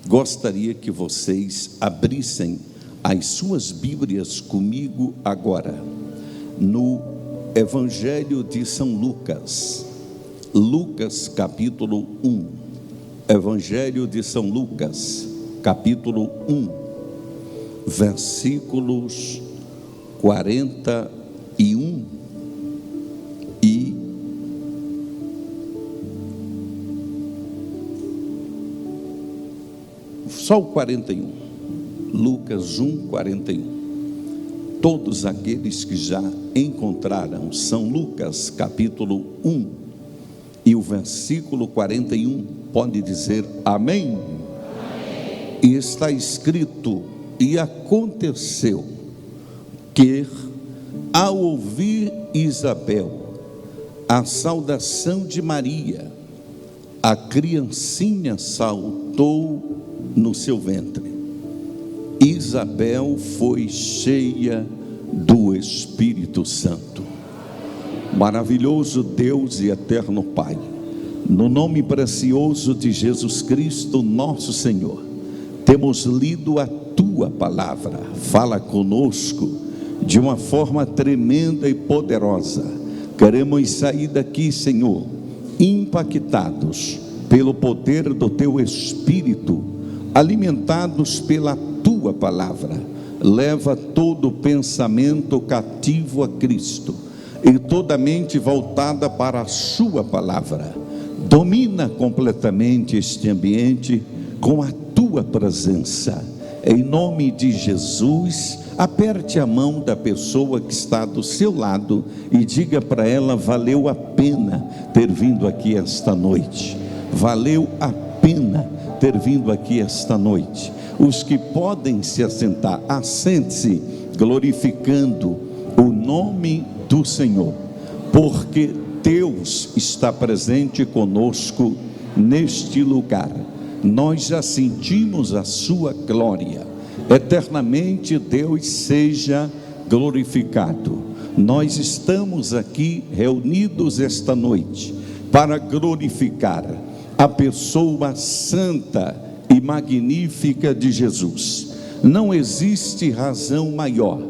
Gostaria que vocês abrissem as suas Bíblias comigo agora, no Evangelho de São Lucas, Lucas capítulo 1, Evangelho de São Lucas, capítulo 1, versículos 41 e só o 41, Lucas 1, 41. Todos aqueles que já encontraram São Lucas capítulo 1 e o versículo 41, pode dizer amém? Amém. E está escrito: e aconteceu que, ao ouvir Isabel a saudação de Maria, a criancinha saltou no seu ventre. Isabel foi cheia do Espírito Santo. Maravilhoso Deus e eterno Pai, no nome precioso de Jesus Cristo, nosso Senhor, temos lido a Tua palavra. Fala conosco de uma forma tremenda e poderosa. Queremos sair daqui, Senhor, impactados pelo poder do Teu Espírito, alimentados pela Tua palavra. Leva todo pensamento cativo a Cristo e toda mente voltada para a Sua palavra. Domina completamente este ambiente com a Tua presença. Em nome de Jesus, aperte a mão da pessoa que está do seu lado e diga para ela: valeu a pena ter vindo aqui esta noite. Valeu a pena ter vindo aqui esta noite. Os que podem se assentar, assente-se, glorificando o nome do Senhor, porque Deus está presente conosco neste lugar. Nós já sentimos a sua glória. Eternamente Deus seja glorificado. Nós estamos aqui reunidos esta noite para glorificar a pessoa santa e magnífica de Jesus. Não existe razão maior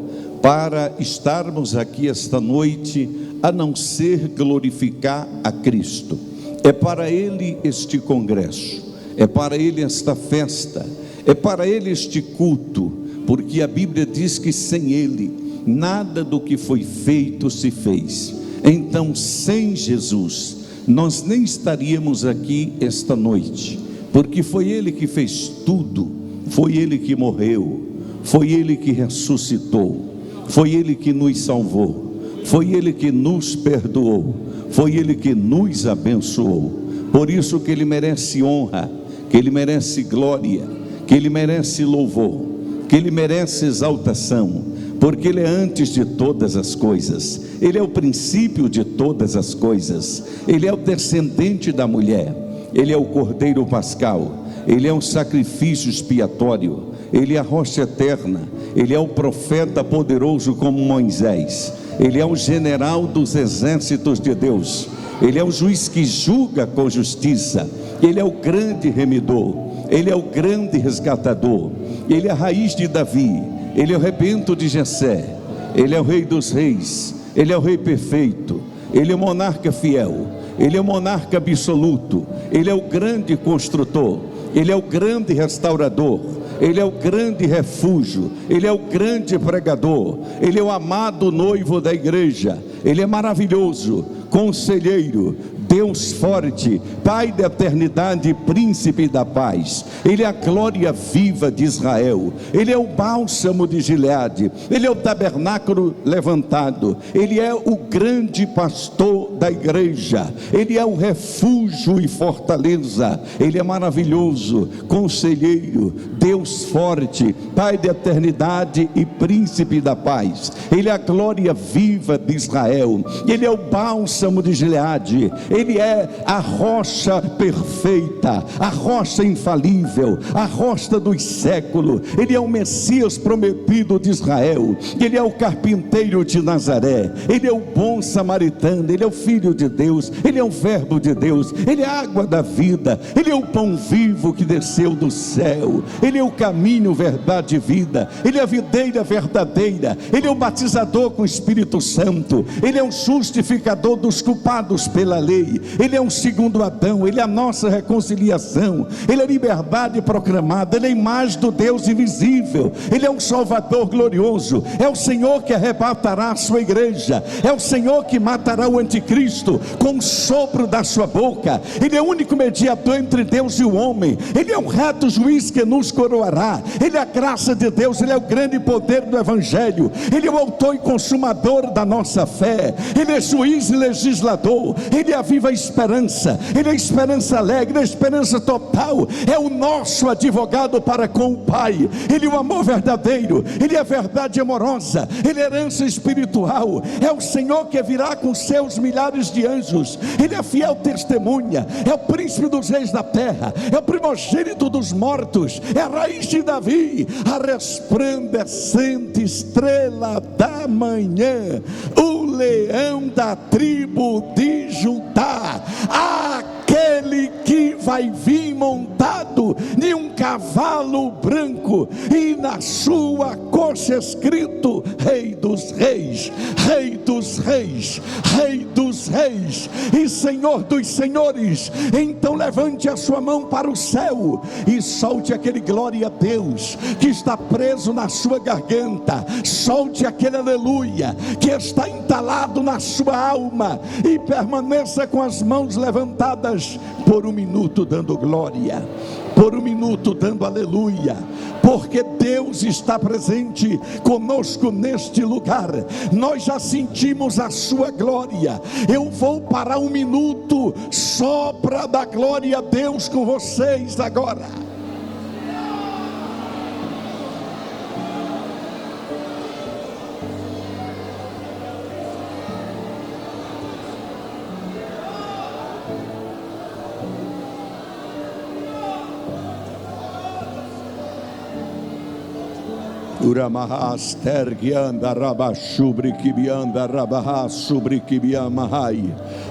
para estarmos aqui esta noite a não ser glorificar a Cristo. É para Ele este congresso, é para Ele esta festa, é para Ele este culto, porque a Bíblia diz que sem Ele nada do que foi feito se fez. Então, sem Jesus nós nem estaríamos aqui esta noite, porque foi Ele que fez tudo. Foi Ele que morreu, foi Ele que ressuscitou, foi Ele que nos salvou, foi Ele que nos perdoou, foi Ele que nos abençoou. Por isso que Ele merece honra, que Ele merece glória, que Ele merece louvor, que Ele merece exaltação, porque Ele é antes de todas as coisas. Ele é o princípio de todas as coisas. Ele é o descendente da mulher, Ele é o Cordeiro Pascal, Ele é um sacrifício expiatório, Ele é a rocha eterna, Ele é o profeta poderoso como Moisés, Ele é o general dos exércitos de Deus, Ele é o juiz que julga com justiça, Ele é o grande remidor, Ele é o grande resgatador, Ele é a raiz de Davi, Ele é o rebento de Jessé, Ele é o rei dos reis, Ele é o rei perfeito, Ele é o monarca fiel, Ele é o monarca absoluto, Ele é o grande construtor, Ele é o grande restaurador, Ele é o grande refúgio, Ele é o grande pregador, Ele é o amado noivo da igreja, Ele é maravilhoso, conselheiro, Deus forte, Pai da eternidade, príncipe da paz. Ele é a glória viva de Israel, Ele é o bálsamo de Gileade, Ele é o tabernáculo levantado, Ele é o grande pastor da igreja, Ele é o refúgio e fortaleza, Ele é maravilhoso, conselheiro, Deus forte, Pai da eternidade e príncipe da paz. Ele é a glória viva de Israel, Ele é o bálsamo de Gileade, Ele é a rocha perfeita, a rocha infalível, a rocha dos séculos. Ele é o Messias prometido de Israel, Ele é o carpinteiro de Nazaré, Ele é o bom samaritano, Ele é o Filho de Deus, Ele é o Verbo de Deus, Ele é a água da vida, Ele é o pão vivo que desceu do céu, Ele é o caminho, verdade e vida, Ele é a videira verdadeira, Ele é o batizador com o Espírito Santo, Ele é o justificador dos culpados pela lei, Ele é um segundo Adão, Ele é a nossa reconciliação, Ele é a liberdade proclamada, Ele é a imagem do Deus invisível, Ele é um Salvador glorioso, é o Senhor que arrebatará a sua igreja, é o Senhor que matará o anticristo com o sopro da sua boca, Ele é o único mediador entre Deus e o homem, Ele é um reto juiz que nos coroará, Ele é a graça de Deus, Ele é o grande poder do Evangelho, Ele é o autor e consumador da nossa fé, Ele é juiz e legislador, Ele é a viva esperança, Ele é a esperança alegre, a esperança total, é o nosso advogado para com o Pai, Ele é o amor verdadeiro, Ele é a verdade amorosa, Ele é a herança espiritual, é o Senhor que virá com seus milhares de anjos, Ele é a fiel testemunha, é o príncipe dos reis da terra, é o primogênito dos mortos, é a raiz de Davi, a resplandecente estrela da manhã, o leão da tribo de Judá, aquele que vai vir montado em um cavalo branco, e na sua coxa escrito: Rei dos reis, Rei dos reis, Rei dos reis e Senhor dos senhores. Então levante a sua mão para o céu e solte aquele glória a Deus que está preso na sua garganta, solte aquele aleluia que está entalado na sua alma, e permaneça com as mãos levantadas por um minuto dando glória, por um minuto dando aleluia, porque Deus está presente conosco neste lugar. Nós já sentimos a sua glória. Eu vou parar um minuto só para dar glória a Deus com vocês agora.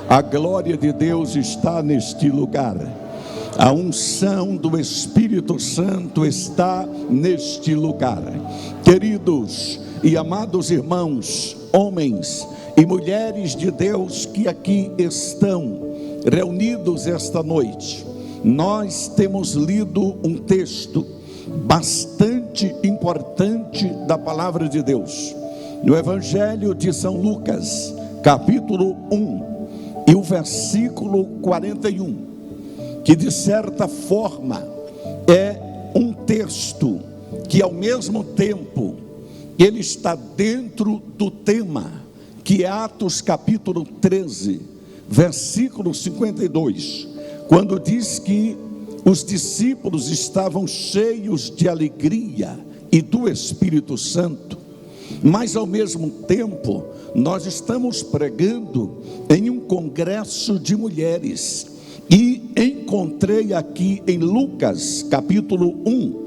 A glória de Deus está neste lugar. A unção do Espírito Santo está neste lugar. Queridos e amados irmãos, homens e mulheres de Deus que aqui estão reunidos esta noite, nós temos lido um texto bastante importante da palavra de Deus, no Evangelho de São Lucas, capítulo 1, e o versículo 41, que de certa forma é um texto que ao mesmo tempo ele está dentro do tema, que é Atos capítulo 13, versículo 52, quando diz que os discípulos estavam cheios de alegria e do Espírito Santo, mas ao mesmo tempo nós estamos pregando em um congresso de mulheres, e encontrei aqui em Lucas capítulo 1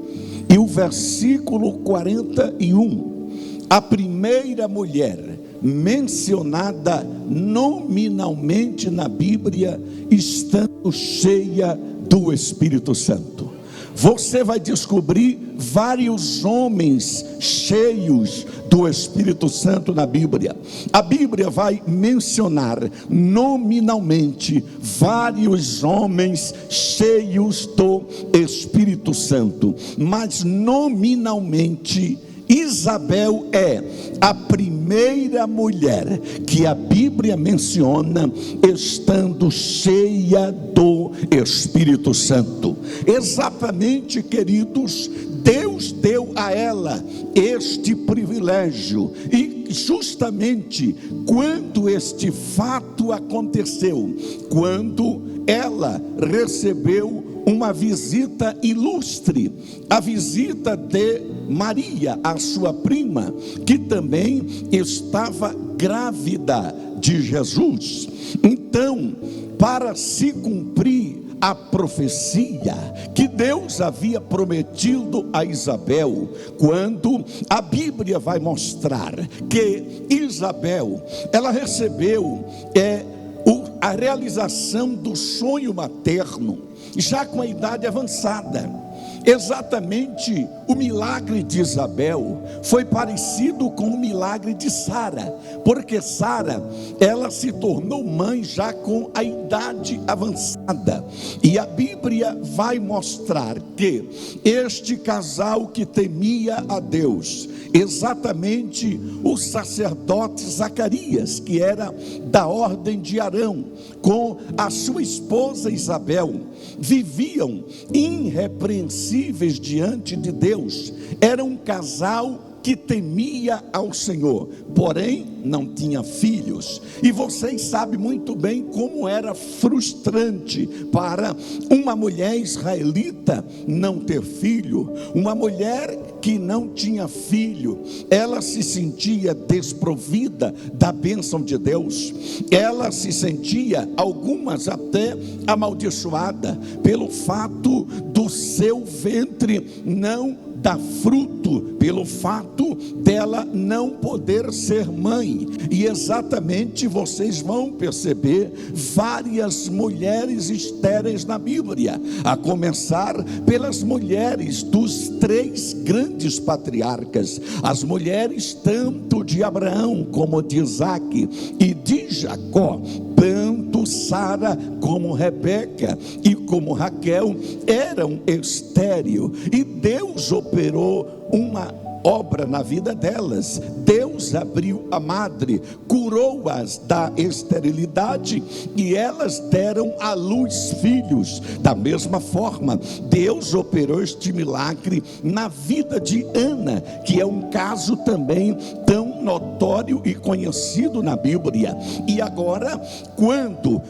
e o versículo 41, a primeira mulher mencionada nominalmente na Bíblia, estando cheia do Espírito Santo. Você vai descobrir vários homens cheios do Espírito Santo na Bíblia. A Bíblia vai mencionar nominalmente vários homens cheios do Espírito Santo, mas nominalmente Isabel é a primeira mulher que a Bíblia menciona estando cheia do Espírito Santo. Exatamente, queridos, Deus deu a ela este privilégio, e justamente quando este fato aconteceu, quando ela recebeu uma visita ilustre, a visita de Maria, a sua prima, que também estava grávida de Jesus. Então, para se cumprir a profecia que Deus havia prometido a Isabel, quando a Bíblia vai mostrar que Isabel, ela recebeu a realização do sonho materno, já com a idade avançada. Exatamente o milagre de Isabel foi parecido com o milagre de Sara, porque Sara, ela se tornou mãe já com a idade avançada, e a Bíblia vai mostrar que este casal que temia a Deus, exatamente o sacerdote Zacarias, que era da ordem de Arão, com a sua esposa Isabel, viviam irrepreensíveis diante de Deus. Era um casal que temia ao Senhor, porém não tinha filhos. E vocês sabem muito bem como era frustrante para uma mulher israelita não ter filho. Uma mulher que não tinha filho, ela se sentia desprovida da bênção de Deus. Ela se sentia, algumas até amaldiçoada, pelo fato do seu ventre não dar fruto, pelo fato dela não poder ser mãe. E exatamente vocês vão perceber várias mulheres estéreis na Bíblia, a começar pelas mulheres dos 3 grandes patriarcas, as mulheres tanto de Abraão como de Isaque e de Jacó. Tanto Sara como Rebeca e como Raquel eram estéril, e Deus operou uma obra na vida delas. Deus abriu a madre, curou-as da esterilidade, e elas deram à luz filhos. Da mesma forma, Deus operou este milagre na vida de Ana, que é um caso também tão notório e conhecido na Bíblia. E agora, quando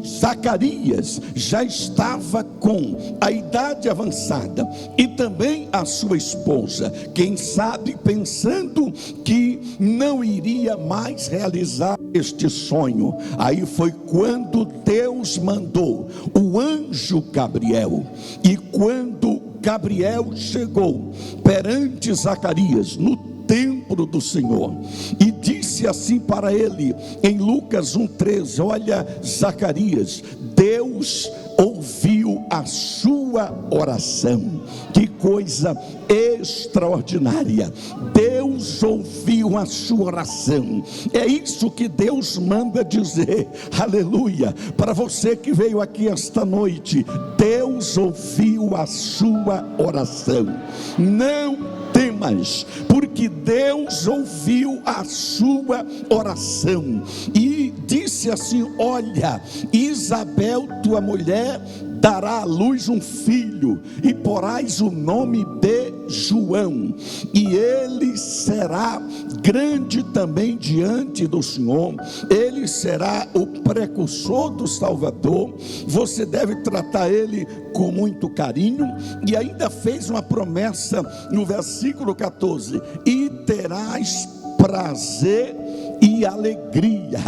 Zacarias já estava com a idade avançada, e também a sua esposa, quem sabe pensando que não iria mais realizar este sonho, aí foi quando Deus mandou o anjo Gabriel. E quando Gabriel chegou perante Zacarias no templo do Senhor, e disse assim para ele, em Lucas 1,13: olha, Zacarias, Deus ouviu a sua oração. Que coisa extraordinária! Deus ouviu a sua oração. É isso que Deus manda dizer, aleluia, para você que veio aqui esta noite. Deus ouviu a sua oração. Não temas, porque Deus ouviu a sua oração. E disse assim: olha, Isabel, tua mulher, dará à luz um filho, e porás o nome de João, e ele será grande também diante do Senhor. Ele será o precursor do Salvador. Você deve tratar ele com muito carinho. E ainda fez uma promessa no versículo 14: e terás prazer e alegria,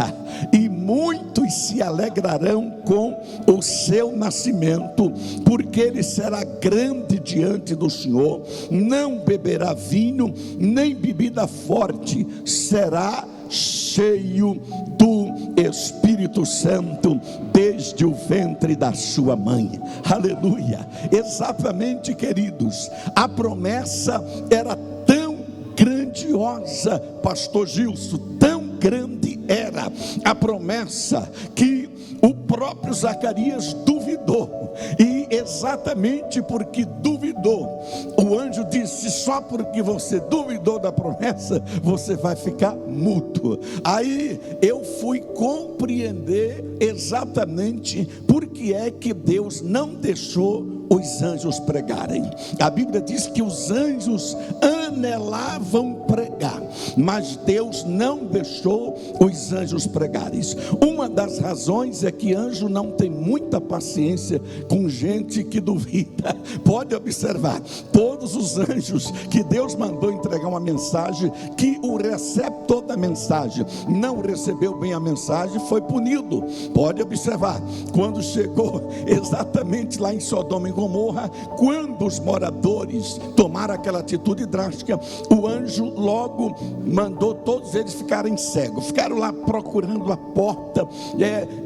e muitos se alegrarão com o seu nascimento, porque ele será grande diante do Senhor. Não beberá vinho, nem bebida forte, será cheio do Espírito Santo desde o ventre da sua mãe. Aleluia! Exatamente, queridos, a promessa era tão grandiosa, pastor Gilson, tão grande era a promessa, que o próprio Zacarias duvidou. E exatamente porque duvidou, o anjo disse: só porque você duvidou da promessa, você vai ficar mudo. Aí eu fui compreender exatamente porque é que Deus não deixou os anjos pregarem. A Bíblia diz que os anjos anelavam pregar, mas Deus não deixou os anjos pregarem. Uma das razões é que anjo não tem muita paciência com gente que duvida. Pode observar, todos os anjos que Deus mandou entregar uma mensagem, que o receptor da mensagem não recebeu bem a mensagem, foi punido. Pode observar, quando chegou exatamente lá em Sodoma e Gomorra, quando os moradores tomaram aquela atitude drástica, o anjo logo mandou todos eles ficarem cegos. Ficaram lá procurando a porta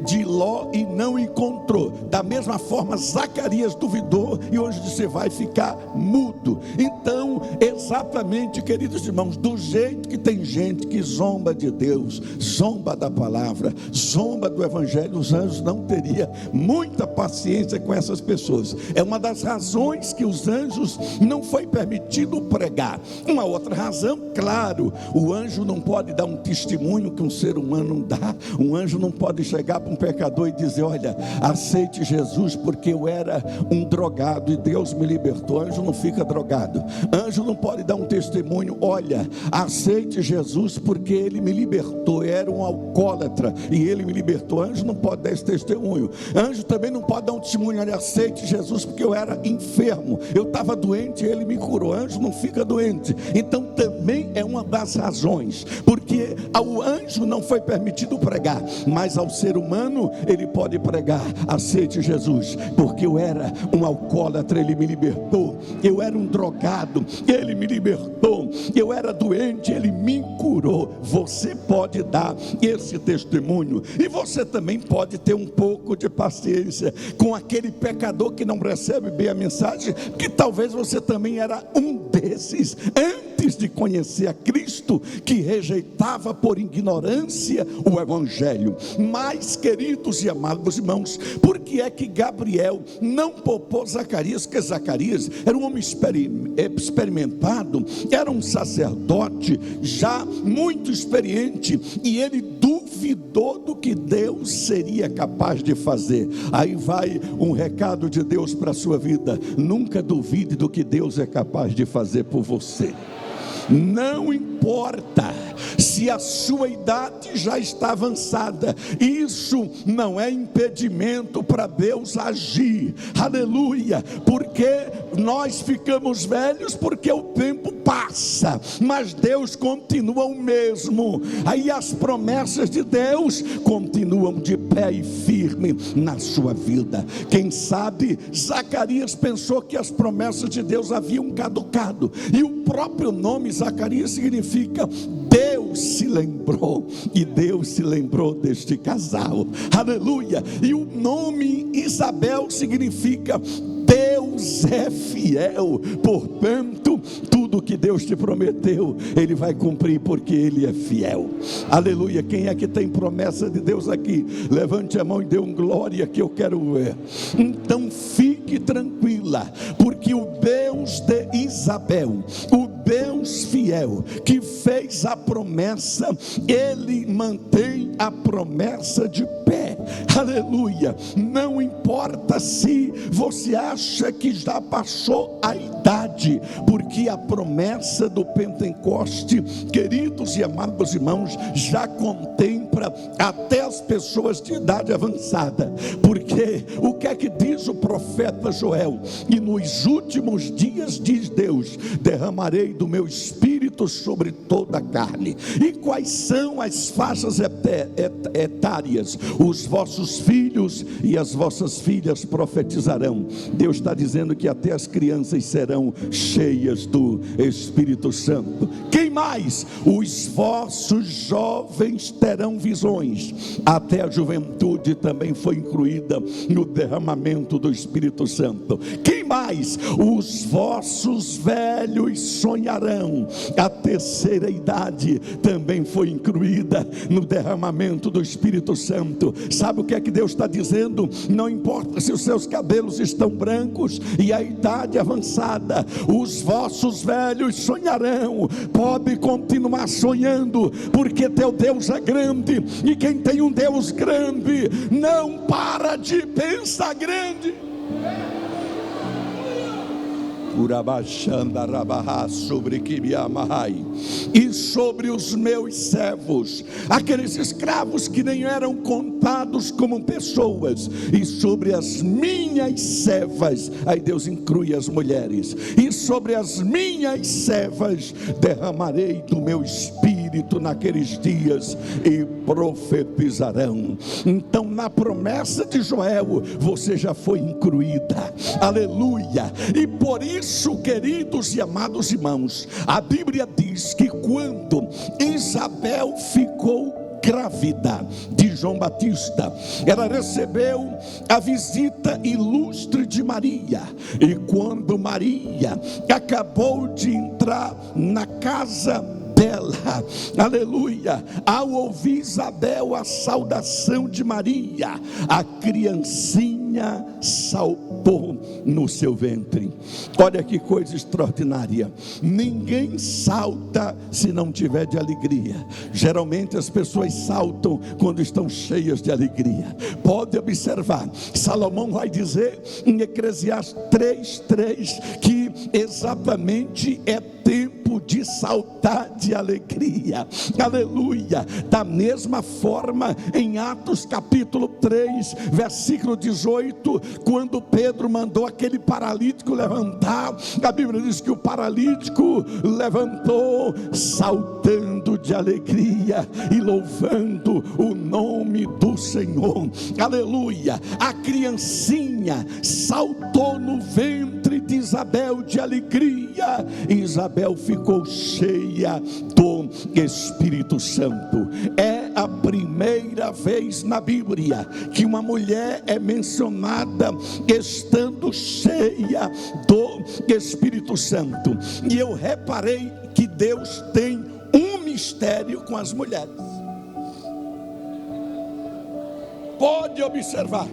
de Ló e não encontrou. Da mesma forma, Zacarias duvidou e o anjo disse: você vai ficar mudo. Então, exatamente, queridos irmãos, do jeito que tem gente que zomba de Deus, zomba da palavra, zomba do evangelho, os anjos não teriam muita paciência com essas pessoas. É uma das razões que os anjos não foi permitido pregar. Uma outra razão, claro, o anjo não pode dar um testemunho que um ser humano não dá. Um anjo não pode chegar para um pecador e dizer: olha, aceite Jesus porque eu era um drogado e Deus me libertou. Anjo não fica drogado. Anjo não pode dar um testemunho: olha, aceite Jesus porque ele me libertou, eu era um alcoólatra e ele me libertou. Anjo não pode dar esse testemunho. Anjo também não pode dar um testemunho: olha, aceite Jesus porque eu era enfermo, eu estava doente e ele me curou. Anjo não fica doente. Então também é uma das razões, porque ao anjo não foi permitido pregar, mas ao ser humano ele pode pregar: aceite Jesus porque eu era um alcoólatra, ele me libertou. Eu era um drogado, ele me libertou. Eu era doente, ele me curou. Você pode dar esse testemunho. E você também pode ter um pouco de paciência com aquele pecador que não recebe bem a mensagem, que talvez você também era um desses antes de conhecer a Cristo, que rejeitava por ignorância o evangelho. Mas, queridos e amados irmãos, por que é que Gabriel não poupou Zacarias? Porque Zacarias era um homem experimentado, era um sacerdote já muito experiente, e ele duvidou do que Deus seria capaz de fazer. Aí vai um recado de Deus para a sua vida: nunca duvide do que Deus é capaz de fazer por você. Não importa se a sua idade já está avançada, isso não é impedimento para Deus agir. Aleluia. Porque nós ficamos velhos porque o tempo passa, mas Deus continua o mesmo. Aí as promessas de Deus continuam de pé e firme na sua vida. Quem sabe Zacarias pensou que as promessas de Deus haviam caducado, e o próprio nome Zacarias significa Deus se lembrou, e Deus se lembrou deste casal. Aleluia. E o nome Isabel significa Deus é fiel. Portanto, tudo que Deus te prometeu, Ele vai cumprir, porque Ele é fiel. Aleluia. Quem é que tem promessa de Deus aqui? Levante a mão e dê um glória, que eu quero ver. Então fique tranquila, porque o Deus de Isabel, o Deus fiel que fez a promessa, Ele mantém a promessa de pé. Aleluia. Não importa se você acha que já passou a idade, porque a promessa do Pentecoste, queridos e amados irmãos, já contempla até as pessoas de idade avançada. Porque o que é que diz o profeta Joel? E nos últimos dias, diz Deus, derramarei do meu espírito sobre toda a carne. E quais são as faixas etárias? Os vossos filhos e as vossas filhas profetizarão. Deus está dizendo que até as crianças serão cheias do Espírito Santo. Quem mais? Os vossos jovens terão visões. Até a juventude também foi incluída no derramamento do Espírito Santo. Quem mais? Os vossos velhos sonharão. A terceira idade também foi incluída no derramamento do Espírito Santo. Sabe o que é que Deus está dizendo? Não importa se os seus cabelos estão brancos e a idade avançada, os vossos velhos sonharão. Pode continuar sonhando, porque teu Deus é grande, e quem tem um Deus grande não para de pensar grande. E sobre os meus servos, aqueles escravos que nem eram contados como pessoas, e sobre as minhas servas, aí Deus inclui as mulheres, e sobre as minhas servas derramarei do meu espírito Espírito naqueles dias e profetizarão. Então, na promessa de Joel, você já foi incluída, aleluia. E por isso, queridos e amados irmãos, a Bíblia diz que quando Isabel ficou grávida de João Batista, ela recebeu a visita ilustre de Maria, e quando Maria acabou de entrar na casa dela, aleluia, ao ouvir Isabel a saudação de Maria, a criancinha saltou no seu ventre. Olha que coisa extraordinária. Ninguém salta se não tiver de alegria. Geralmente as pessoas saltam quando estão cheias de alegria. Pode observar, Salomão vai dizer em Eclesiastes 3:3 que exatamente é tempo de saltar de alegria, aleluia. Da mesma forma, em Atos capítulo 3, versículo 18, quando Pedro mandou aquele paralítico levantar, a Bíblia diz que o paralítico levantou saltando de alegria e louvando o nome do Senhor, aleluia. A criancinha saltou no ventre de Isabel de alegria, e Isabel ficou cheia do Espírito Santo. É a primeira vez na Bíblia que uma mulher é mencionada estando cheia do Espírito Santo. E eu reparei que Deus tem um mistério com as mulheres. Pode observar,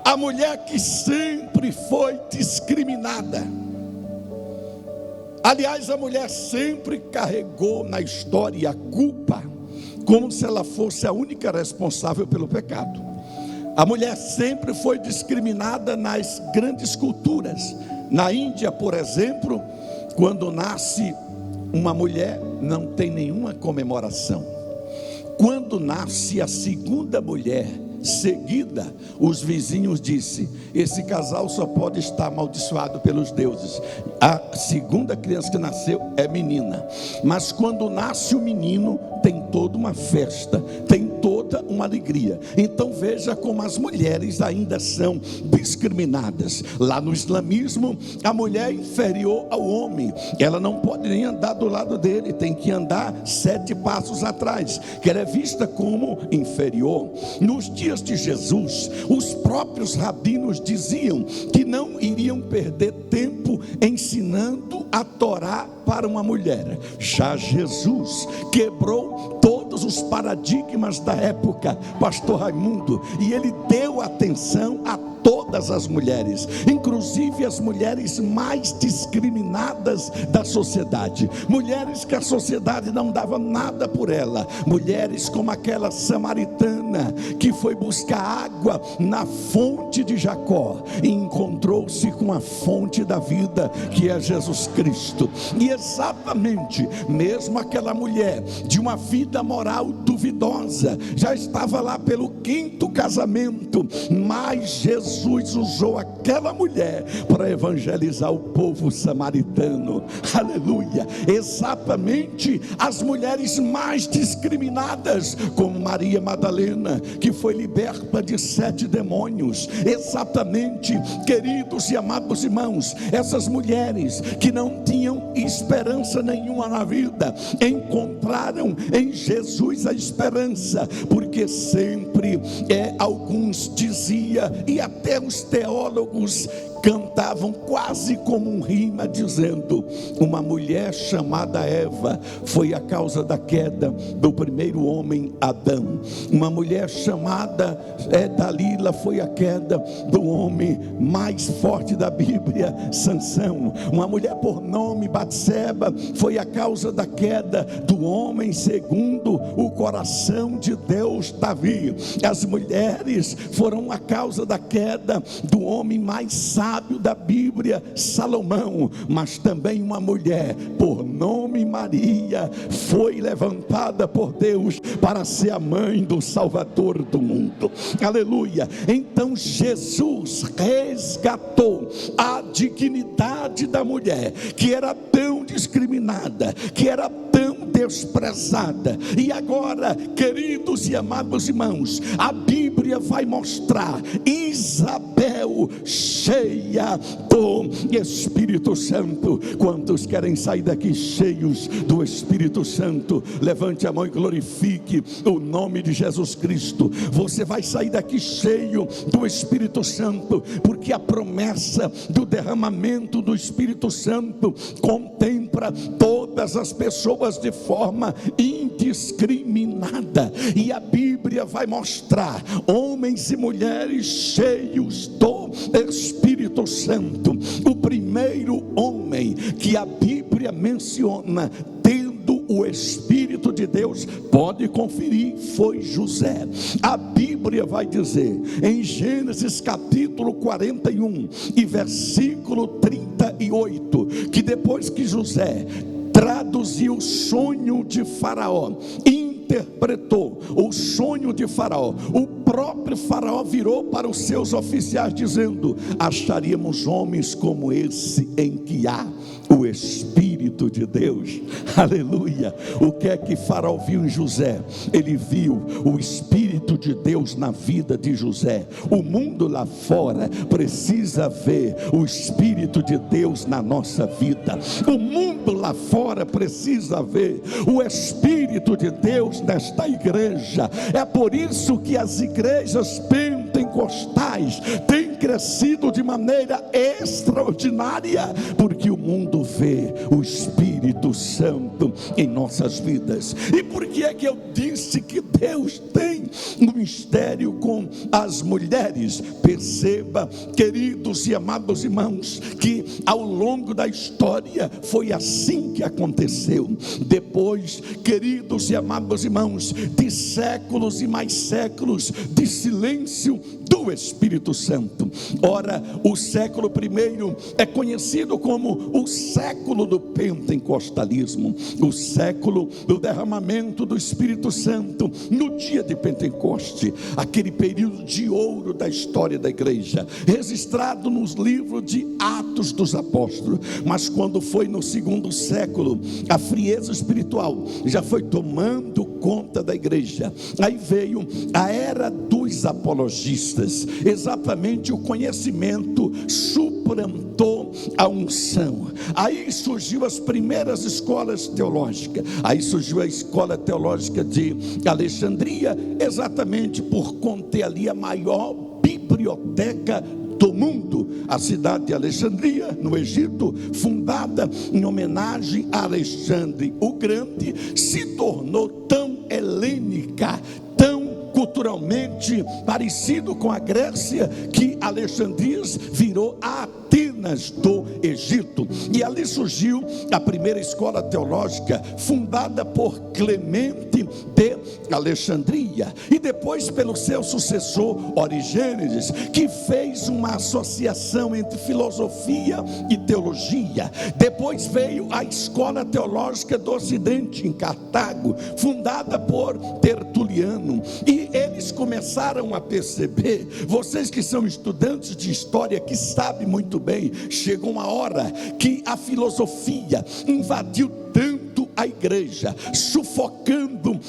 a mulher que sempre foi discriminada. Aliás, a mulher sempre carregou na história a culpa, como se ela fosse a única responsável pelo pecado. A mulher sempre foi discriminada nas grandes culturas. Na Índia, por exemplo, quando nasce uma mulher, não tem nenhuma comemoração. Quando nasce a segunda mulher seguida, os vizinhos dizem: esse casal só pode estar amaldiçoado pelos deuses. A segunda criança que nasceu é menina, mas quando nasce o menino, tem toda uma festa, tem toda uma alegria. Então veja como as mulheres ainda são discriminadas. Lá no islamismo, a mulher é inferior ao homem, ela não pode nem andar do lado dele, tem que andar 7 passos atrás, que ela é vista como inferior. Nos dias de Jesus, os próprios rabinos diziam que não iriam perder tempo ensinando a Torá para uma mulher. Já Jesus quebrou todos os paradigmas da época, pastor Raimundo, e ele deu atenção a todas as mulheres, inclusive as mulheres mais discriminadas da sociedade, mulheres que a sociedade não dava nada por ela, mulheres como aquela samaritana que foi buscar água na fonte de Jacó e encontrou-se com a fonte da vida, que é Jesus Cristo. E exatamente, mesmo aquela mulher de uma vida moral duvidosa, já estava lá pelo 5º casamento, mas Jesus usou aquela mulher para evangelizar o povo samaritano, aleluia. Exatamente as mulheres mais discriminadas, como Maria Madalena, que foi liberta de 7 demônios. Exatamente, queridos e amados irmãos, essas mulheres que não tinham esperança nenhuma na vida, encontraram em Jesus a esperança, porque sempre alguns dizia, e até os teólogos cantavam quase como um rima, dizendo: uma mulher chamada Eva foi a causa da queda do primeiro homem Adão. Uma mulher chamada Dalila foi a queda do homem mais forte da Bíblia, Sansão. Uma mulher por nome Batseba foi a causa da queda do homem segundo o coração de Deus, Davi. As mulheres foram a causa da queda do homem mais sábio da Bíblia, Salomão. Mas também uma mulher por nome Maria foi levantada por Deus para ser a mãe do Salvador do mundo, aleluia. Então Jesus resgatou a dignidade da mulher, que era tão discriminada, que era tão desprezada. E agora, queridos e amados irmãos, a Bíblia vai mostrar Isabel cheia do Espírito Santo. Quantos querem sair daqui cheios do Espírito Santo? Levante a mão e glorifique o nome de Jesus Cristo. Você vai sair daqui cheio do Espírito Santo, porque a promessa do derramamento do Espírito Santo contempla todas as pessoas de forma indiscriminada. E a Bíblia vai mostrar homens e mulheres cheios do Espírito Santo. O primeiro homem que a Bíblia menciona tendo o Espírito de Deus, pode conferir, foi José. A Bíblia vai dizer em Gênesis capítulo 41 e versículo 38, que depois que José traduziu o sonho de Faraó, interpretou o sonho de Faraó, o próprio Faraó virou para os seus oficiais dizendo: acharíamos homens como esse em que há o Espírito de Deus. Aleluia. O que é que Faraó viu em José? Ele viu o Espírito de Deus na vida de José. O mundo lá fora precisa ver o Espírito de Deus na nossa vida. O mundo lá fora precisa ver o Espírito de Deus nesta igreja. É por isso que as igrejas pentecostais têm crescido de maneira extraordinária, porque o mundo vê o Espírito Santo em nossas vidas. E por que é que eu disse que Deus tem um mistério com as mulheres? Perceba, queridos e amados irmãos, que ao longo da história foi assim que aconteceu. Depois, queridos e amados irmãos, de séculos e mais séculos de silêncio do Espírito Santo. Ora, o século I é conhecido como o século do pentecostalismo, o século do derramamento do Espírito Santo no dia de Pentecoste, aquele período de ouro da história da igreja, registrado nos livros de Atos dos Apóstolos. Mas quando foi no segundo século, a frieza espiritual já foi tomando conta da igreja. Aí veio a era dos apologistas. Exatamente, o conhecimento suplantou a unção. Aí surgiu as primeiras escolas teológicas. Aí surgiu a escola teológica de Alexandria, exatamente por conter ali a maior biblioteca do mundo. A cidade de Alexandria, no Egito, fundada em homenagem a Alexandre o Grande, se tornou tão helênica, tão culturalmente parecido com a Grécia, que Alexandria virou a Atenas do Egito. E ali surgiu a primeira escola teológica, fundada por Clemente de Alexandria, e depois pelo seu sucessor Origênesis, que fez uma associação entre filosofia e teologia. Depois veio a escola teológica do Ocidente, em Cartago, fundada por Tertuliano. E eles começaram a perceber, vocês que são estudantes de história, que sabem muito bem, chegou uma hora que a filosofia invadiu tanto a igreja, sufocando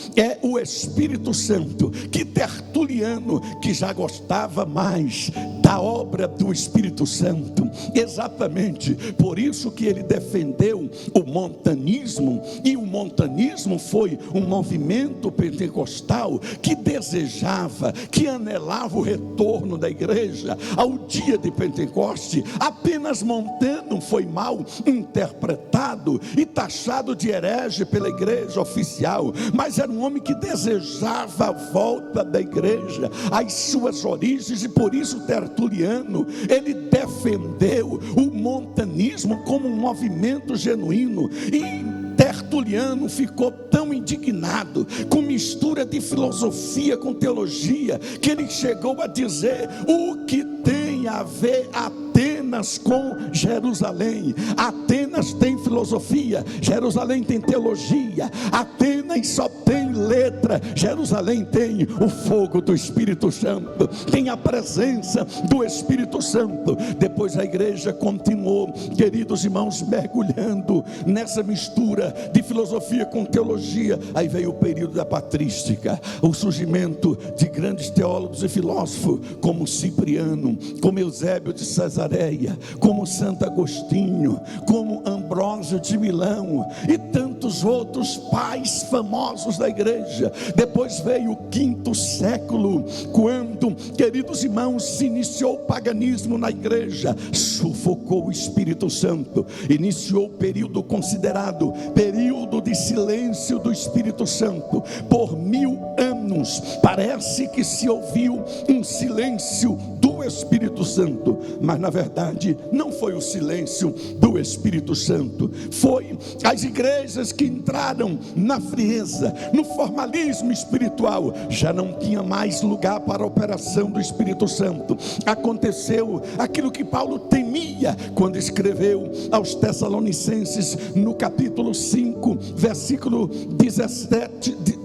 o Espírito Santo, que Tertuliano, que já gostava mais da obra do Espírito Santo, exatamente por isso que ele defendeu o montanismo. E o montanismo foi um movimento pentecostal que desejava, que anelava o retorno da igreja ao dia de Pentecoste. Apenas Montano foi mal interpretado e taxado de herege pela igreja oficial, mas era um homem que desejava a volta da igreja às suas origens, e por isso Tertuliano, ele defendeu o montanismo como um movimento genuíno. E Tertuliano ficou tão indignado com mistura de filosofia com teologia, que ele chegou a dizer: o que tem a ver Atenas com Jerusalém, Atenas Atenas tem filosofia, Jerusalém tem teologia. Atenas só tem letra, Jerusalém tem o fogo do Espírito Santo, tem a presença do Espírito Santo. Depois a igreja continuou, queridos irmãos, mergulhando nessa mistura de filosofia com teologia. Aí veio o período da patrística, o surgimento de grandes teólogos e filósofos como Cipriano, como Eusébio de Cesareia, como Santo Agostinho, como Ambrósio de Milão e tantos outros pais famosos da igreja. Depois veio o quinto século, quando, queridos irmãos, se iniciou o paganismo na igreja, sufocou o Espírito Santo, iniciou o período considerado período de silêncio do Espírito Santo. Por 1000 anos parece que se ouviu um silêncio do Espírito Santo, mas na verdade não foi o silêncio do Espírito Santo, foi as igrejas que entraram na frieza, no formalismo espiritual. Já não tinha mais lugar para a operação do Espírito Santo. Aconteceu aquilo que Paulo temia quando escreveu aos Tessalonicenses no capítulo 5, versículo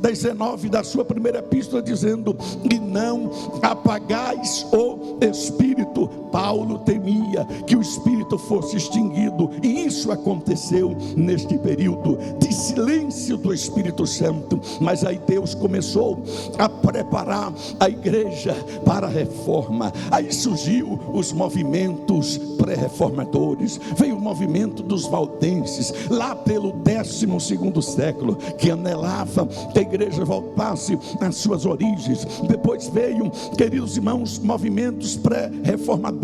19 da sua primeira epístola, dizendo: e não apagais o Espírito. Paulo temia que o Espírito fosse extinguido, e isso aconteceu neste período de silêncio do Espírito Santo. Mas aí Deus começou a preparar a igreja para a reforma. Aí surgiu os movimentos pré-reformadores, veio o movimento dos valdenses, lá pelo 12º século, que anelava que a igreja voltasse às suas origens. Depois veio, queridos irmãos, movimentos pré-reformadores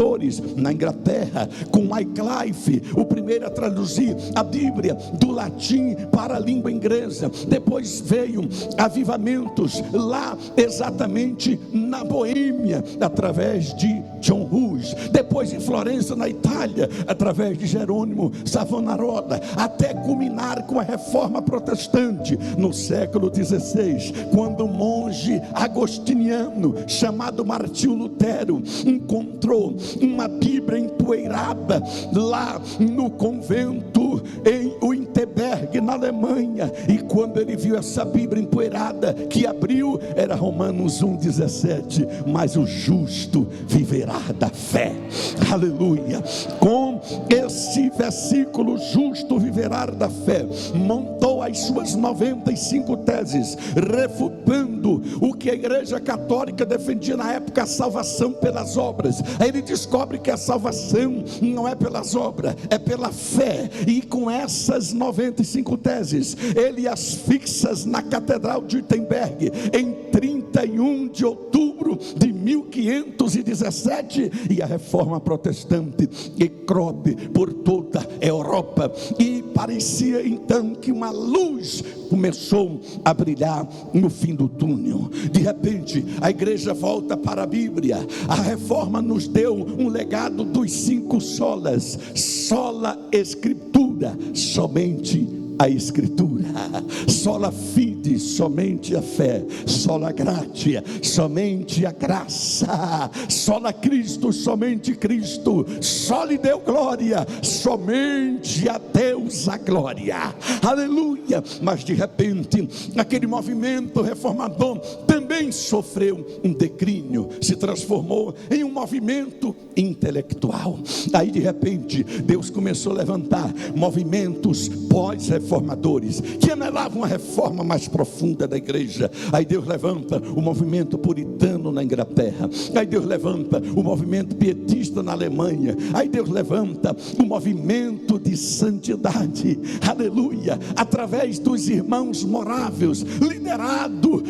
na Inglaterra, com Wycliffe, o primeiro a traduzir a Bíblia do latim para a língua inglesa. Depois veio avivamentos lá exatamente na Boêmia, através de John Hus. Depois em Florença, na Itália, através de Jerônimo Savonarola, até culminar com a reforma protestante no século XVI, quando um monge agostiniano chamado Martinho Lutero encontrou uma Bíblia empoeirada lá no convento em Wittenberg, na Alemanha. E quando ele viu essa Bíblia empoeirada, que abriu, era Romanos 1,17: mas o justo viverá da fé. Aleluia. Com esse versículo, justo viverá da fé, montou as suas 95 teses, refutando o que a igreja católica defendia na época, a salvação pelas obras. Aí ele descobre que a salvação não é pelas obras, é pela fé. E com essas 95 teses, ele as fixa na Catedral de Wittenberg em 31 de outubro de 1517, e a reforma protestante eclode por toda a Europa. E parecia então que uma luz começou a brilhar no fim do túnel. De repente a igreja volta para a Bíblia. A reforma nos deu um legado dos 5 solas: sola escritura, somente a Escritura; sola fide, somente a fé; sola gratia, somente a graça; sola Cristo, somente Cristo; só lhe deu glória, somente a Deus a glória. Aleluia. Mas de repente aquele movimento reformador também sofreu um declínio, se transformou em um movimento intelectual. Aí de repente Deus começou a levantar movimentos pós-reformadores que anelavam a reforma mais profunda da igreja. Aí Deus levanta o movimento puritano na Inglaterra, aí Deus levanta o movimento pietista na Alemanha, aí Deus levanta o movimento de santidade, aleluia, através dos irmãos moráveis, liderado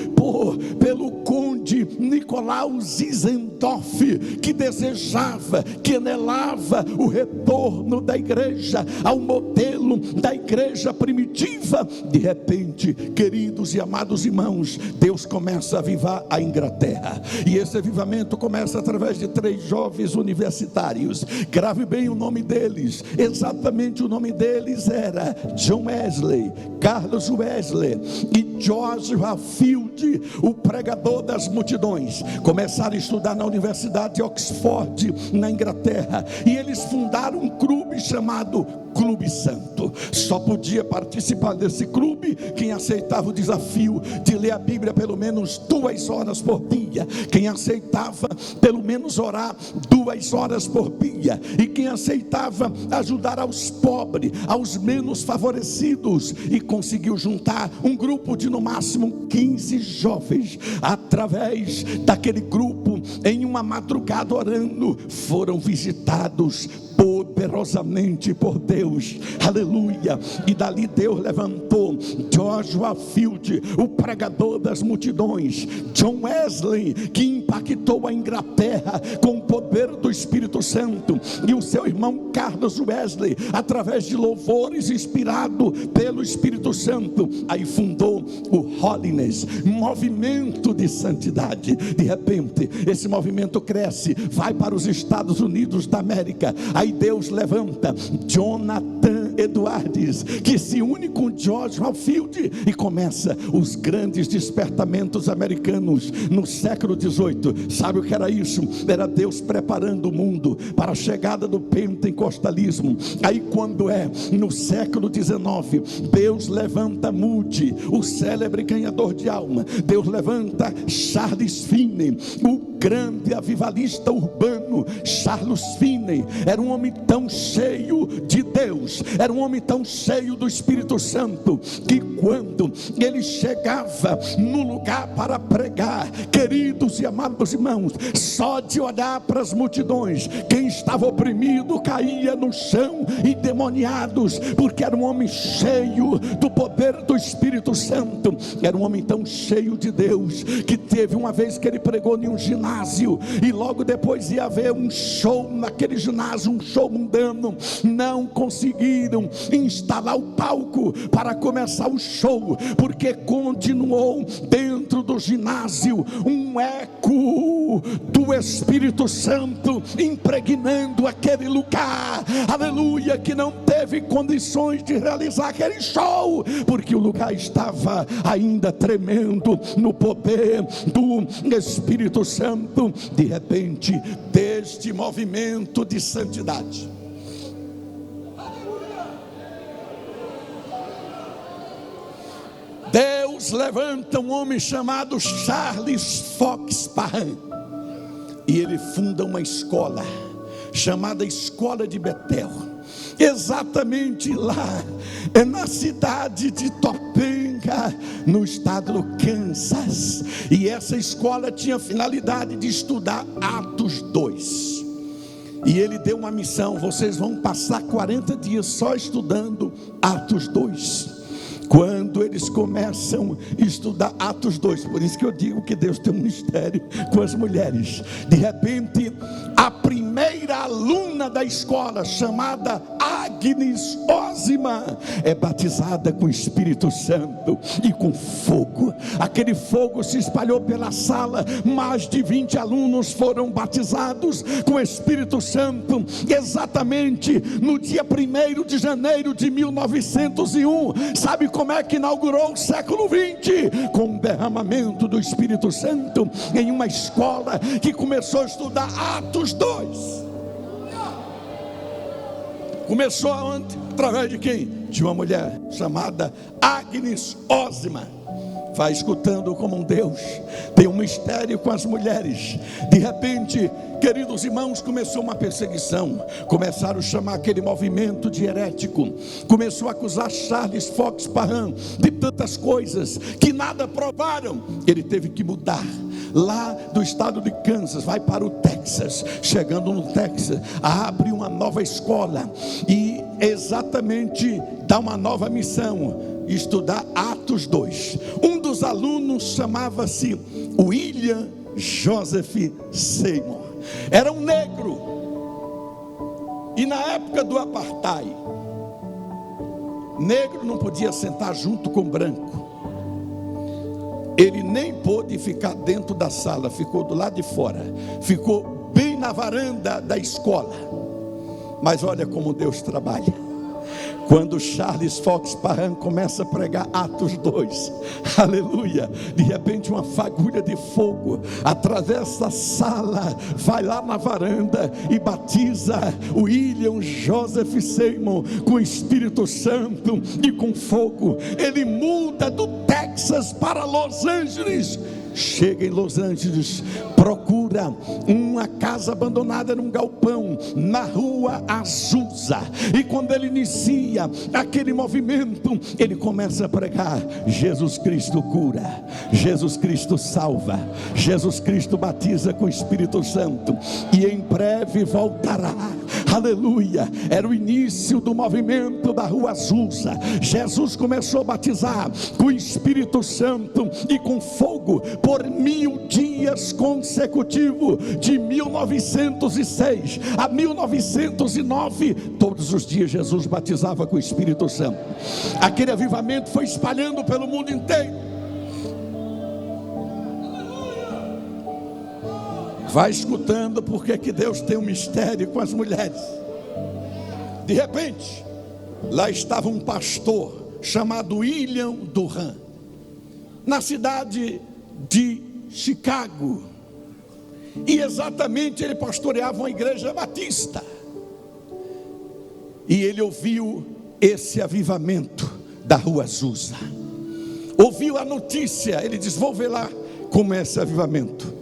pelo conde Nicolau Zinzendorf, que desejava, que anelava o retorno da igreja ao modelo da igreja primitiva. De repente, queridos e amados irmãos, Deus começa a avivar a Inglaterra, e esse avivamento começa através de 3 jovens universitários. Grave bem o nome deles, exatamente o nome deles era John Wesley, Carlos Wesley e George Whitefield, o pregador das multidões. Começaram a estudar na Universidade de Oxford, na Inglaterra, e eles fundaram um clube chamado Clube Santo. Só podia participar desse clube quem aceitava o desafio de ler a Bíblia pelo menos 2 horas por dia, quem aceitava pelo menos orar 2 horas por dia, e quem aceitava ajudar aos pobres, aos menos favorecidos, e conseguiu juntar um grupo de no máximo 15 jovens. Através daquele grupo, em uma madrugada orando, foram visitados poderosamente por Deus, aleluia. E dali Deus levantou Joshua Field, o pregador das multidões, John Wesley, que impactou a Inglaterra com o poder do Espírito Santo, e o seu irmão Carlos Wesley, através de louvores inspirado pelo Espírito Santo, aí fundou o Holiness, movimento de santidade. De repente esse movimento cresce, vai para os Estados Unidos da América. Aí Deus levanta Jonathan Edwards, que se une com Joshua Field, e começa os grandes despertamentos americanos no século XVIII. Sabe o que era isso? Era Deus preparando o mundo para a chegada do pentecostalismo. Aí quando é no século XIX, Deus levanta Moody, o célebre ganhador de alma. Deus levanta Charles Finney, o grande avivalista urbano. Charles Finney era um homem tão cheio de Deus, era um homem tão cheio do Espírito Santo, que quando ele chegava no lugar para pregar, queridos e amados irmãos, só de olhar para as multidões, quem estava oprimido caía no chão, endemoniados, porque era um homem cheio do poder do Espírito Santo. Era um homem tão cheio de Deus, que teve uma vez que ele pregou em um ginásio, e logo depois ia haver um show naquele ginásio, um show mundano. Não conseguiram instalar o palco para começar o show, porque continuou dentro do ginásio um eco do Espírito Santo impregnando aquele lugar, aleluia, que não teve condições de realizar aquele show, porque o lugar estava ainda tremendo no poder do Espírito Santo. De repente, deste movimento de santidade, Deus levanta um homem chamado Charles Fox Parham, e ele funda uma escola chamada Escola de Betel, exatamente lá, na cidade de Topanga, no estado do Kansas. E essa escola tinha a finalidade de estudar Atos 2. E ele deu uma missão: vocês vão passar 40 dias só estudando Atos 2. Quando eles começam a estudar Atos 2, por isso que eu digo que Deus tem um mistério com as mulheres. De repente, a primeira aluna da escola, chamada Agnes Ozima, é batizada com o Espírito Santo e com fogo. Aquele fogo se espalhou pela sala, mais de 20 alunos foram batizados com o Espírito Santo, exatamente no dia 1º de janeiro de 1901. Sabe como é que inaugurou o século XX? Com o derramamento do Espírito Santo em uma escola que começou a estudar Atos 2. Começou aonde? Através de quem? De uma mulher chamada Agnes Ozima. Vai escutando como um Deus tem um mistério com as mulheres. De repente, queridos irmãos, começou uma perseguição. Começaram a chamar aquele movimento de herético. Começou a acusar Charles Fox Parham de tantas coisas que nada provaram. Ele teve que mudar. Lá do estado de Kansas, vai para o Texas. Chegando no Texas, abre uma nova escola e exatamente dá uma nova missão: estudar Atos 2. Um dos alunos chamava-se William Joseph Seymour. Era um negro, e na época do apartheid, negro não podia sentar junto com branco. Ele nem pôde ficar dentro da sala, ficou do lado de fora, ficou bem na varanda da escola. Mas olha como Deus trabalha. Quando Charles Fox Parham começa a pregar Atos 2, aleluia, de repente uma fagulha de fogo atravessa a sala, vai lá na varanda e batiza William Joseph Seymour com o Espírito Santo e com fogo. Ele muda do Texas para Los Angeles. Chega em Los Angeles, procura uma casa abandonada num galpão na rua Azusa, e quando ele inicia aquele movimento, ele começa a pregar: Jesus Cristo cura, Jesus Cristo salva, Jesus Cristo batiza com o Espírito Santo, e em breve voltará. Aleluia. Era o início do movimento da rua Azusa. Jesus começou a batizar com o Espírito Santo e com fogo por 1000 dias consecutivos, de 1906 a 1909. Todos os dias Jesus batizava com o Espírito Santo. Aquele avivamento foi espalhando pelo mundo inteiro. Vai escutando, porque que Deus tem um mistério com as mulheres. De repente, lá estava um pastor chamado William Durham, na cidade de Chicago, e exatamente ele pastoreava uma igreja batista, e ele ouviu esse avivamento da rua Azusa, ouviu a notícia. Ele disse: vou ver lá como é esse avivamento.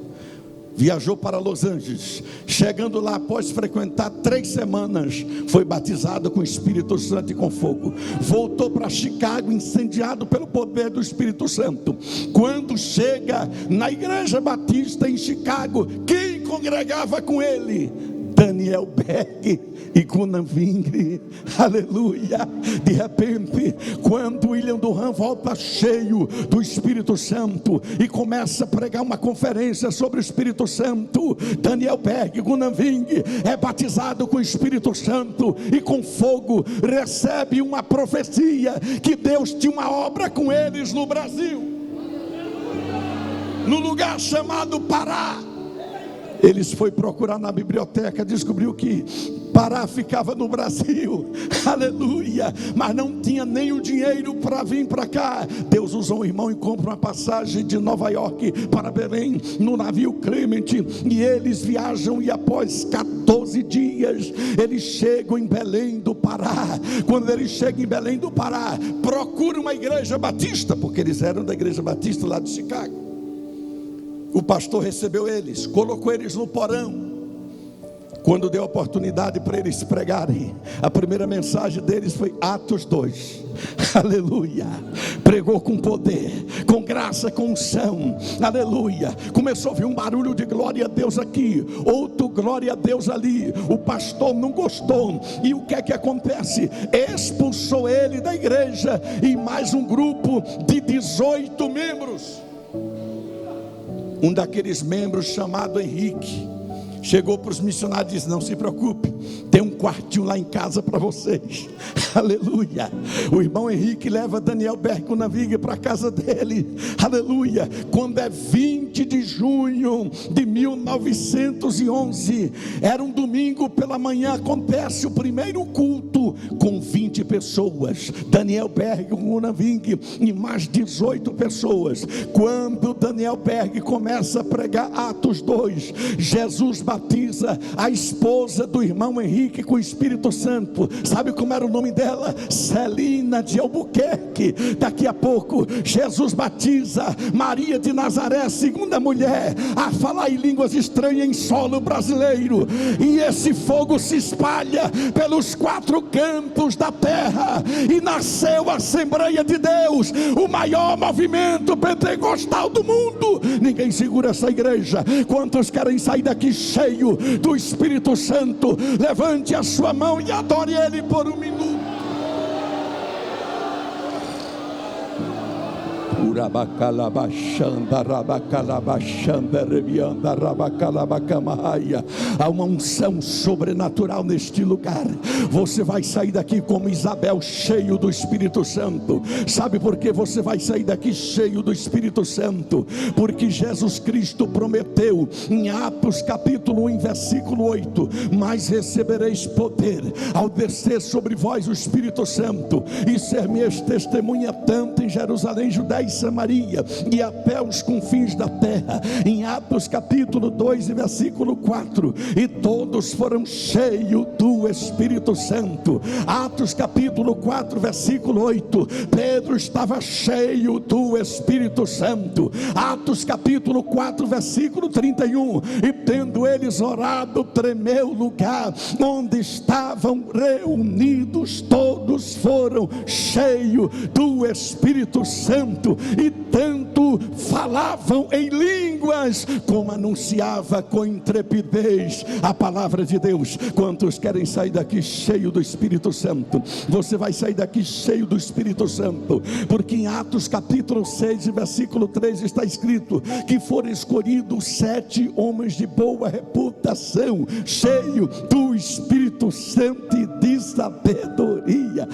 Viajou para Los Angeles. Chegando lá, após frequentar 3 semanas, foi batizado com o Espírito Santo e com fogo. Voltou para Chicago, incendiado pelo poder do Espírito Santo. Quando chega na igreja batista em Chicago, quem congregava com ele? Daniel Berg e Gunnar Wingre, aleluia. De repente, quando William Durham volta cheio do Espírito Santo e começa a pregar uma conferência sobre o Espírito Santo, Daniel Berg e Gunnar Wingre é batizado com o Espírito Santo e com fogo, recebe uma profecia que Deus tinha uma obra com eles no Brasil, no lugar chamado Pará. Eles foram procurar na biblioteca, descobriu que Pará ficava no Brasil, aleluia, mas não tinha nem o dinheiro para vir para cá. Deus usou um irmão e compra uma passagem de Nova York para Belém, no navio Clement, e eles viajam, e após 14 dias, eles chegam em Belém do Pará. Quando eles chegam em Belém do Pará, procuram uma igreja batista, porque eles eram da igreja batista lá de Chicago. O pastor recebeu eles, colocou eles no porão. Quando deu a oportunidade para eles pregarem, a primeira mensagem deles foi Atos 2, aleluia. Pregou com poder, com graça, com unção, aleluia. Começou a ouvir um barulho de glória a Deus aqui, outro glória a Deus ali. O pastor não gostou, e o que é que acontece? Expulsou ele da igreja e mais um grupo de 18 membros. Um daqueles membros, chamado Henrique, chegou para os missionários e disse: não se preocupe, tem um quartinho lá em casa para vocês, aleluia. O irmão Henrique leva Daniel Berg na viga para a casa dele, aleluia. Quando é 20 de junho de 1911, era um domingo pela manhã, acontece o primeiro culto com 20 pessoas, Daniel Berg, Gunnar Wingre e mais 18 pessoas. Quando Daniel Berg começa a pregar Atos 2, Jesus batiza a esposa do irmão Henrique com o Espírito Santo. Sabe como era o nome dela? Celina de Albuquerque. Daqui a pouco Jesus batiza Maria de Nazaré, segunda mulher a falar em línguas estranhas em solo brasileiro, e esse fogo se espalha pelos 4 cantos da terra, e nasceu a Assembleia de Deus, o maior movimento pentecostal do mundo. Ninguém segura essa igreja. Quantos querem sair daqui cheio do Espírito Santo? Levante a sua mão e adore Ele por um minuto. Há uma unção sobrenatural neste lugar. Você vai sair daqui como Isabel, cheio do Espírito Santo. Sabe por que você vai sair daqui cheio do Espírito Santo? Porque Jesus Cristo prometeu em Atos capítulo 1 versículo 8: mas recebereis poder ao descer sobre vós o Espírito Santo, e ser minhas testemunha tanto em Jerusalém, Judéia e Samaria, e até os confins da terra. Em Atos capítulo 2 e versículo 4: e todos foram cheios do Espírito Santo. Atos capítulo 4 versículo 8: Pedro estava cheio do Espírito Santo. Atos capítulo 4 versículo 31: e tendo eles orado, tremeu o lugar onde estavam reunidos, todos foram cheios do Espírito Santo, e tanto falavam em línguas, como anunciava com intrepidez a palavra de Deus. Quantos querem sair daqui cheio do Espírito Santo? Você vai sair daqui cheio do Espírito Santo, porque em Atos capítulo 6 versículo 3 está escrito que foram escolhidos 7 homens de boa reputação, cheio do Espírito Santo e de sabedoria.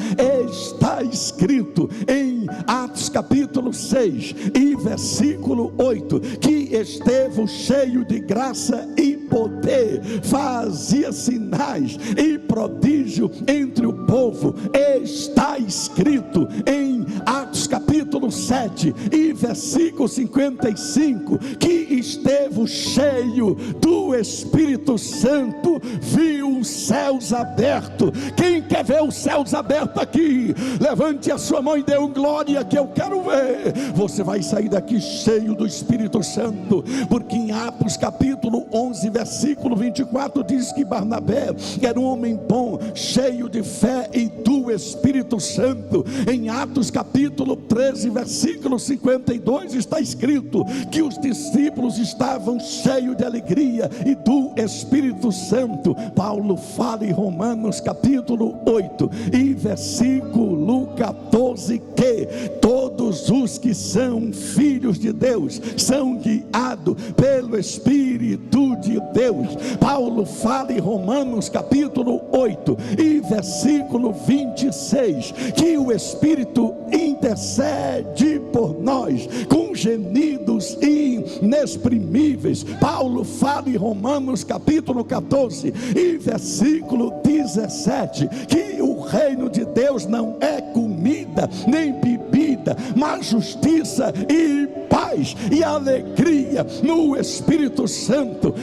Está escrito em Atos capítulo 6 e versículo 8 que Estevão, cheio de graça e poder, fazia sinais e prodígio entre o povo. Está escrito em Atos capítulo 7 e versículo 55 que Estevão, cheio do Espírito Santo, viu os céus abertos. Quem quer ver os céus abertos aqui? Levante a sua mão e dê um glória, que eu quero ver. Você vai sair daqui cheio do Espírito Santo, porque em Atos capítulo 11 versículo 24 diz que Barnabé era um homem bom, cheio de fé e do Espírito Santo. Em Atos capítulo 13 versículo 52 está escrito que os discípulos estavam cheios de alegria e do Espírito Santo. Paulo fala em Romanos capítulo 8 e versículo 14 que todos os que são filhos de Deus são guiados pelo Espírito de Deus. Paulo fala em Romanos capítulo 8 e versículo 26 que o Espírito intercede por nós com gemidos inexprimíveis. Paulo fala em Romanos capítulo 14 e versículo 17 que o reino de Deus não é comida nem bebida, mas justiça e paz e alegria no Espírito Santo.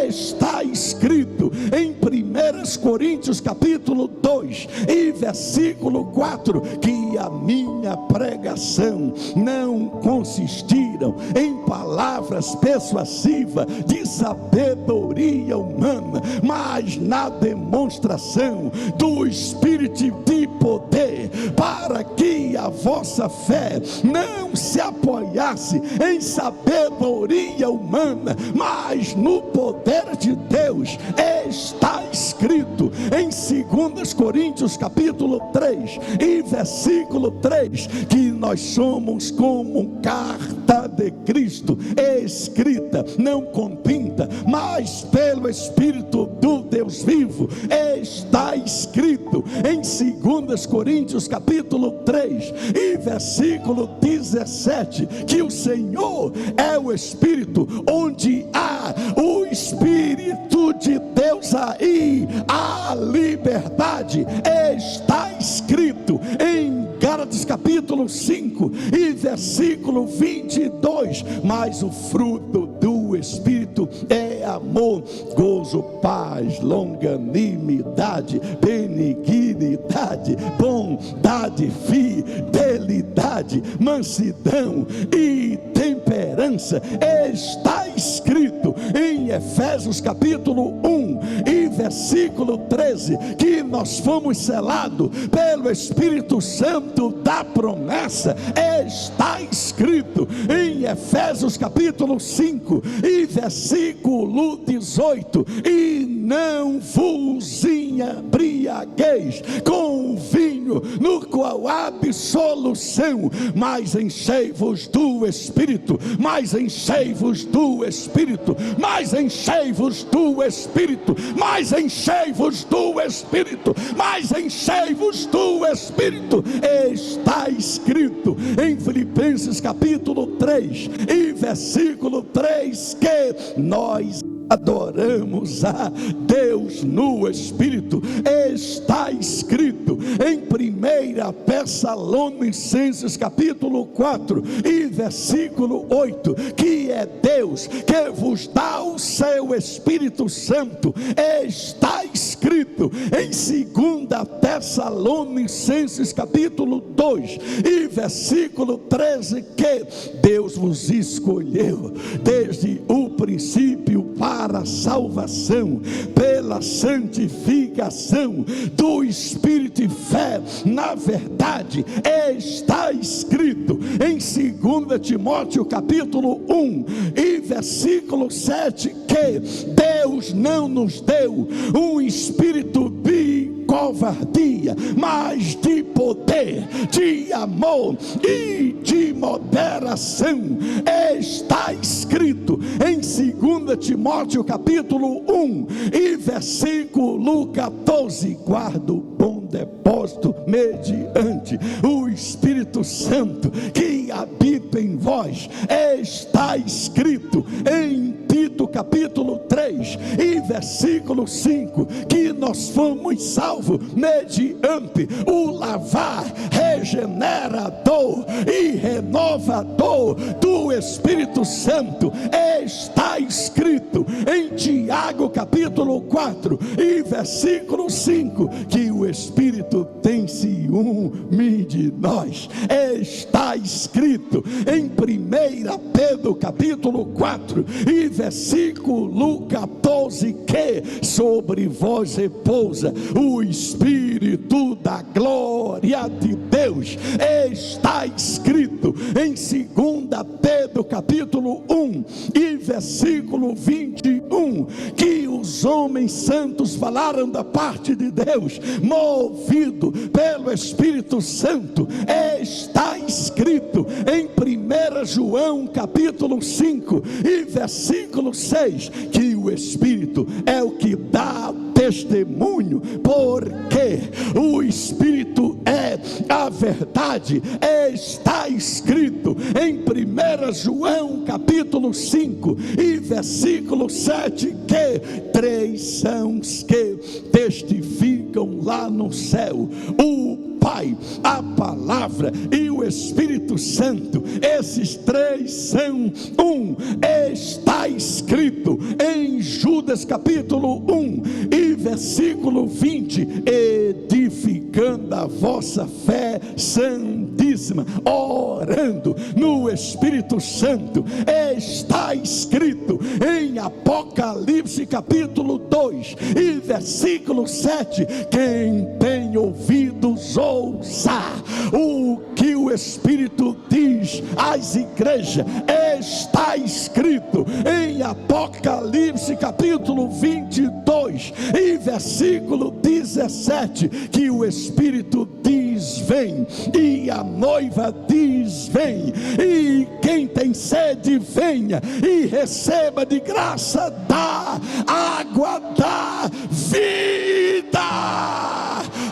Está escrito em 1 Coríntios capítulo 2 e versículo 4 que a minha pregação não consistiram em palavras persuasivas de sabedoria humana, mas na demonstração do Espírito de poder, para que a vossa fé não se apoiasse em sabedoria humana, mas no poder de Deus. Está escrito em 2 Coríntios capítulo 3 e versículo 3 que nós somos como carta de Cristo, escrita não com tinta, mas pelo Espírito do Deus vivo. Está escrito em 2 Coríntios capítulo 3 e versículo 17 que o Senhor é o Espírito. Onde há o Espírito de Deus, aí há liberdade. Está escrito em Gálatas capítulo 5 e versículo 22, mas o fruto do Espírito é amor, gozo, paz, longanimidade, benignidade, bondade, fidelidade, mansidão e temperança. Está escrito em Efésios capítulo 1 e versículo 13 que nós fomos selados pelo Espírito Santo da promessa. Está escrito em Efésios capítulo 5 e versículo 18: e não vos embriagueis com o vinho, no qual há dissolução, mas enchei-vos do Espírito, mas enchei-vos do Espírito, mas enchei-vos do Espírito, mas enchei-vos do Espírito, mas enchei-vos do Espírito. Está escrito em Filipenses capítulo 3 e versículo 3 que nós adoramos a Deus no Espírito. Está escrito em 1 Tessalonicenses capítulo 4 e versículo 8 que é Deus que vos dá o seu Espírito Santo. Está escrito em 2 Tessalonicenses capítulo 2 e versículo 13 que Deus vos escolheu desde o princípio para a salvação, pela santificação do Espírito e fé na verdade. Está escrito em 2 Timóteo capítulo 1 e versículo 7 que Deus não nos deu um espírito de covardia, mas de poder, de amor e de moderação. Está escrito em 2 Timóteo capítulo 1 e versículo 14: guarda o bom depósito mediante o Espírito Santo que habita em vós. Está escrito em Tito capítulo 3 e versículo 5 que nós fomos salvos mediante o lavar regenerador e renovador do Espírito Santo. Está escrito em Tiago capítulo 4 e versículo 5 que o Espírito tem ciúme de nós. Está escrito em 1 Pedro capítulo 4 e versículo 14 que sobre vós repousa o Espírito da glória de Deus. Está escrito em 2 Pedro capítulo 1 e versículo 21 que os homens santos falaram da parte de Deus, movido pelo Espírito Santo. Está escrito em 1 João capítulo 5 e versículo 6 que o Espírito é o que dá testemunho, porque o Espírito é a verdade. Está escrito em 1 João capítulo 5 e versículo 7 que 3 são os que testificam lá no céu: o Pai, a Palavra e o Espírito Santo. Esses 3 são um. Está escrito em Judas capítulo 1 e versículo 20: edificando a vossa fé santíssima, orando no Espírito Santo. Está escrito em Apocalipse capítulo 2 e versículo 7: quem tem ouvidos ouça o que o Espírito diz às igrejas. Está escrito em Apocalipse capítulo 22 e versículo 17 que o Espírito diz vem, e a noiva diz vem, e quem tem sede venha e receba de graça da água da vida.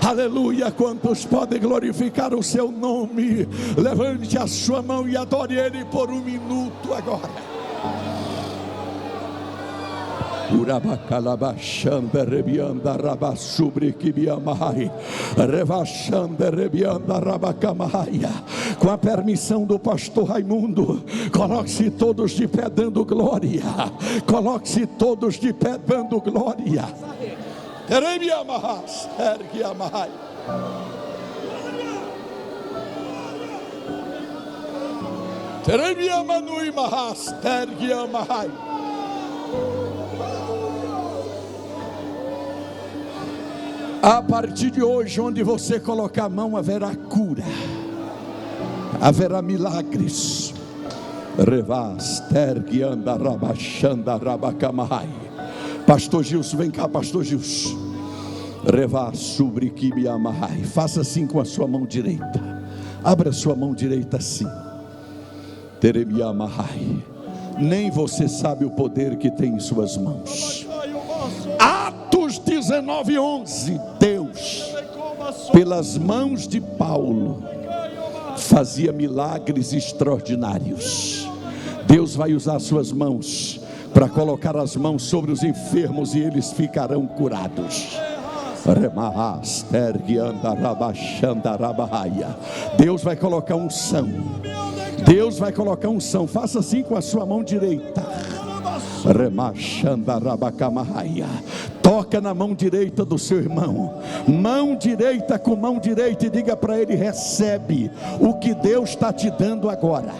Aleluia. Quantos podem glorificar o seu nome? Levante a sua mão e adore Ele por um minuto agora. Urabacalabachanda rebianda rabasubri kibiamai revachanda rebianda rabacamaia. Com a permissão do pastor Raimundo, coloque-se todos de pé dando glória. Coloque-se todos de pé dando glória. Rebiamahas ergiamai. Rebiamanui mahas ergiamai. A partir de hoje, onde você colocar a mão, haverá cura, haverá milagres. Pastor Gilson, vem cá, Pastor Gilson. Revar sobre que me amarrai. Faça assim com a sua mão direita. Abra a sua mão direita assim. Teremi amarrai. Nem você sabe o poder que tem em suas mãos. Atos 19:11. Deus, pelas mãos de Paulo, fazia milagres extraordinários. Deus vai usar suas mãos para colocar as mãos sobre os enfermos e eles ficarão curados. Deus vai colocar unção. Deus vai colocar unção. Faça assim com a sua mão direita. Toca na mão direita do seu irmão. Mão direita com mão direita e diga para ele: recebe o que Deus está te dando agora.